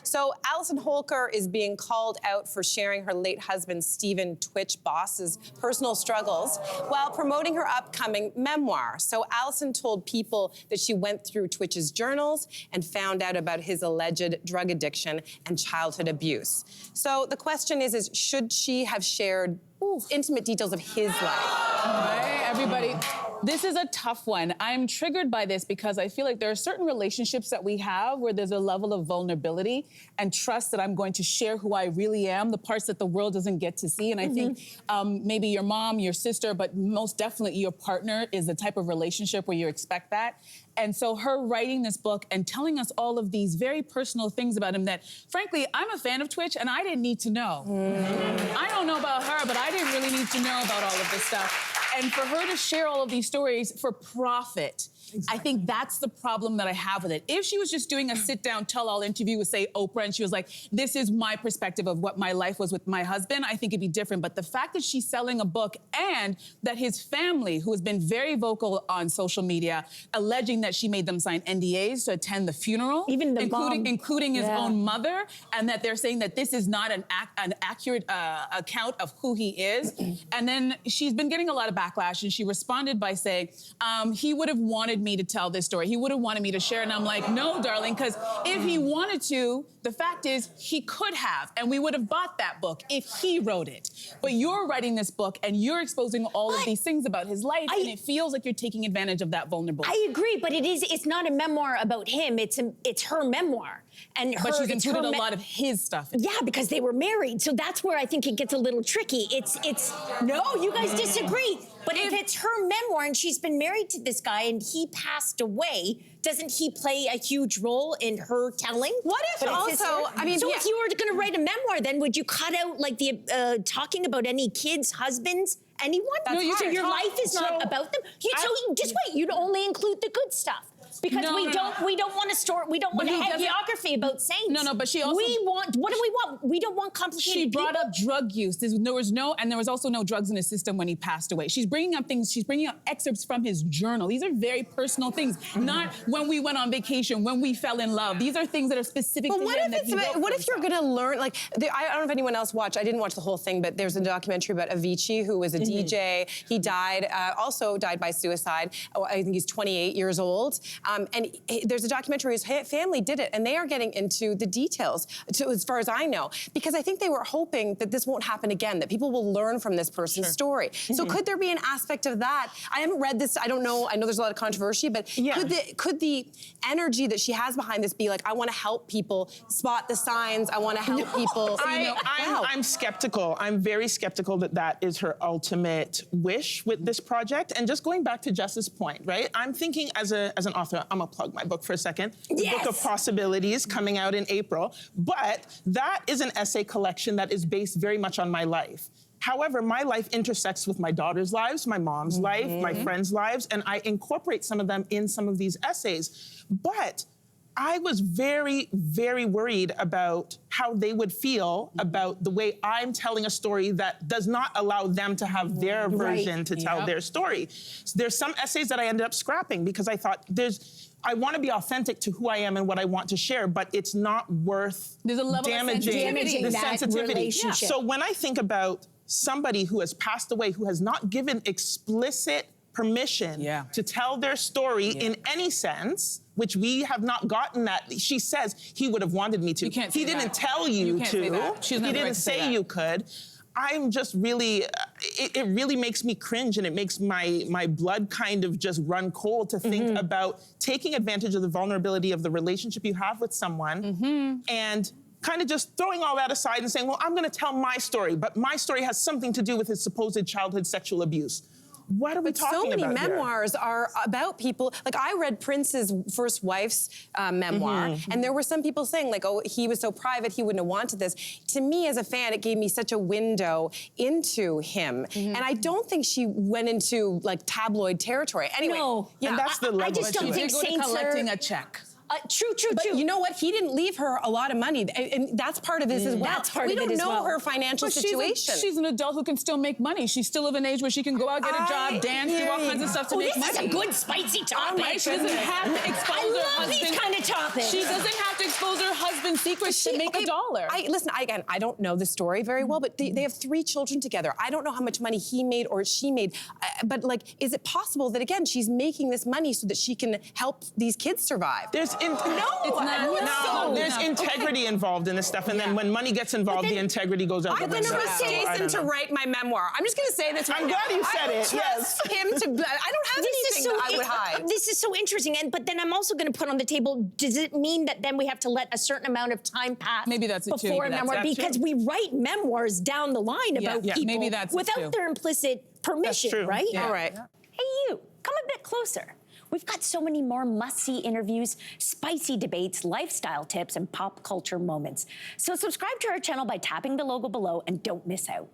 So Allison Holker is being called out for sharing her late husband, Stephen "Twitch" Boss's personal struggles while promoting her upcoming memoir. So Allison told People that she went through Twitch's journals and found out about his alleged drug addiction and childhood abuse. So the question is should she have shared intimate details of his life? Hi, everybody. This is a tough one. I'm triggered by this because I feel like there are certain relationships that we have where there's a level of vulnerability and trust that I'm going to share who I really am, the parts that the world doesn't get to see. And I think maybe your mom, your sister, but most definitely your partner is the type of relationship where you expect that. And so her writing this book and telling us all of these very personal things about him that, frankly, I'm a fan of Twitch and I didn't need to know. I don't know about her, but I didn't really need to know about all of this stuff. And for her to share all of these stories for profit, I think that's the problem that I have with it. If she was just doing a sit-down, tell-all interview with, say, Oprah, and she was like, this is my perspective of what my life was with my husband, I think it'd be different. But the fact that she's selling a book and that his family, who has been very vocal on social media, alleging that she made them sign NDAs to attend the funeral, even the including his own mother, and that they're saying that this is not an accurate account of who he is. And then she's been getting a lot of backlash, and she responded by saying, he would have wanted me to tell this story. He would have wanted me to share. And I'm like, no, darling, because if he wanted to, the fact is he could have, and we would have bought that book if he wrote it. But you're writing this book and you're exposing all of these things about his life, and it feels like you're taking advantage of that vulnerability. I agree, but it's not a memoir about him. It's her memoir. And but she's included a lot of his stuff. Yeah, because they were married. So that's where I think it gets a little tricky. No, you guys disagree. But if it's her memoir and she's been married to this guy and he passed away, doesn't he play a huge role in her telling? What if also, I mean, so if you were gonna write a memoir, then would you cut out like the talking about any kids, husbands, anyone? No, so your life is not about them? So just wait, you'd only include the good stuff. Because we don't want a story, we don't want a hagiography about saints. No, but she also... what do we want? We don't want complicated She brought up drug use. There was also no drugs in his system when he passed away. She's bringing up things, she's bringing up excerpts from his journal. These are very personal things, not when we went on vacation, when we fell in love. These are things that are specific to him. What if you're gonna learn, like, I don't know if anyone else watched, I didn't watch the whole thing, but there's a documentary about Avicii, who was a DJ. He died, also died by suicide. I think he's 28 years old. And there's a documentary, his family did it, and they are getting into the details, as far as I know, because I think they were hoping that this won't happen again, that people will learn from this person's story. So could there be an aspect of that? I haven't read this, I don't know, I know there's a lot of controversy, but could the energy that she has behind this be like, I want to help people spot the signs, I want to help people, I'm skeptical. I'm very skeptical that that is her ultimate wish with this project. And just going back to Jess's point, right? I'm thinking as an author, I'm gonna plug my book for a second. The Book of Possibilities, coming out in April. But that is an essay collection that is based very much on my life. However, my life intersects with my daughter's lives, my mom's life, my friends' lives, and I incorporate some of them in some of these essays. But I was very, very worried about how they would feel about the way I'm telling a story that does not allow them to have their version to tell their story. So there's some essays that I ended up scrapping because I thought I want to be authentic to who I am and what I want to share, but it's not worth damaging the sensitivity. So when I think about somebody who has passed away, who has not given explicit permission to tell their story in any sense, which we have not gotten that. She says he would have wanted me to. He didn't tell you to. He didn't say you could. I'm just really, it really makes me cringe, and it makes my blood kind of just run cold to think about taking advantage of the vulnerability of the relationship you have with someone and kind of just throwing all that aside and saying, well, I'm gonna tell my story, but my story has something to do with his supposed childhood sexual abuse. What are we talking about? So many memoirs are about people. Like, I read Prince's first wife's memoir, and there were some people saying, like, oh, he was so private, he wouldn't have wanted this. To me, as a fan, it gave me such a window into him. And I don't think she went into, like, tabloid territory. Anyway, no. And that's the level. I just don't think Saints are collecting a check. True. But you know what? He didn't leave her a lot of money, and that's part of this as well. That's part we of it don't as know well. her financial But situation. she's an adult who can still make money. She's still of an age where she can go out, get a job, dance, do all kinds of stuff to make This money. is a good spicy topic. Right? She doesn't have to expose I her love husband. these kind of topics. She doesn't have to expose her husband's secrets to make a dollar. Listen, again, I don't know the story very well, but they have 3 children together. I don't know how much money he made or she made, but like, is it possible that again she's making this money so that she can help these kids survive? There's No. integrity involved in this stuff, and then when money gets involved, the integrity goes out the I'm going window. to trust So, I Jason don't to know. write my memoir. I'm just going to say this right I'm now. glad you said I it, trust him to. I don't have anything that I would hide. This is so interesting, but then I'm also going to put on the table, does it mean that then we have to let a certain amount of time pass Maybe that's it too. before a Maybe that's memoir? that too. Because we write memoirs down the line about yeah, people maybe that's it without too. their implicit permission, true. right? Yeah. All right. Hey, you, come a bit closer. We've got so many more must-see interviews, spicy debates, lifestyle tips, and pop culture moments. So subscribe to our channel by tapping the logo below and don't miss out.